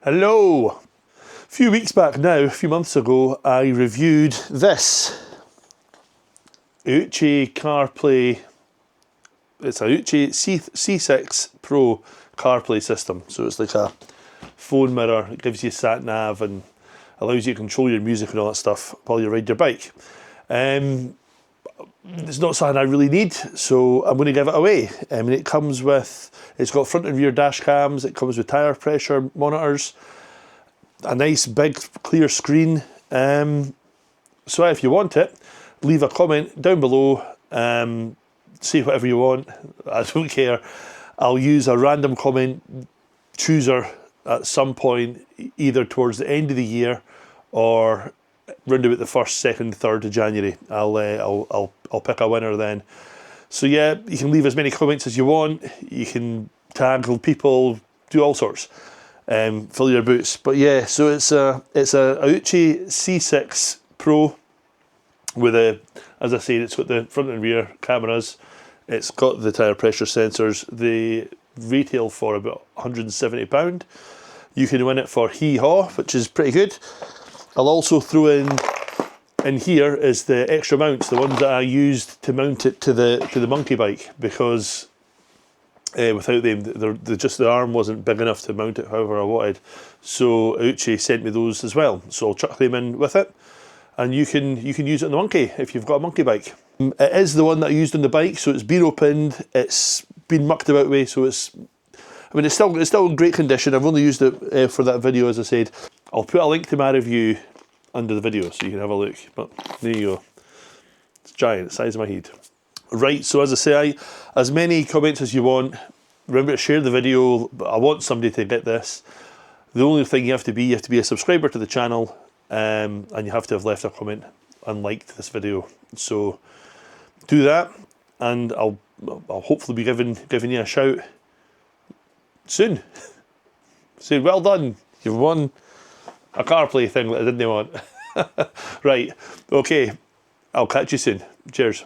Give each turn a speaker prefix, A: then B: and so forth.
A: Hello! A few weeks back now, a few months ago, I reviewed this Aoocci CarPlay. It's an Aoocci C6 Pro CarPlay system. So it's like a phone mirror. It gives you sat nav and allows you to control your music and all that stuff while you ride your bike. It's not something I really need, so I'm going to give it away. It comes with, it's got front and rear dash cams, it comes with tyre pressure monitors, a nice big clear screen. So if you want it, leave a comment down below, say whatever you want, I don't care. I'll use a random comment chooser at some point, either towards the end of the year or round about the 1st, 2nd, 3rd of January. I'll pick a winner then. So yeah, you can leave as many comments as you want. You can tag people, do all sorts. Fill your boots. But yeah, so it's a Aoocci C6 Pro with as I said, it's got the front and rear cameras. It's got the tyre pressure sensors. They retail for about £170. You can win it for hee-haw, which is pretty good. I'll also throw in here is the extra mounts, the ones that I used to mount it to the monkey bike, because without them, the arm wasn't big enough to mount it however I wanted. So Aoocci sent me those as well. So I'll chuck them in with it, and you can use it on the monkey if you've got a monkey bike. It is the one that I used on the bike, so it's been pinned, it's been mucked about with, so it's still in great condition. I've only used it for that video, as I said. I'll put a link to my review under the video so you can have a look. But there you go. It's giant, the size of my head. Right, so as I say, as many comments as you want. Remember to share the video. I want somebody to get this. The only thing you have to be a subscriber to the channel, and you have to have left a comment and liked this video. So do that, and I'll hopefully be giving you a shout soon. Say, well done, you've won a CarPlay thing that I didn't want. Right, okay, I'll catch you soon. Cheers.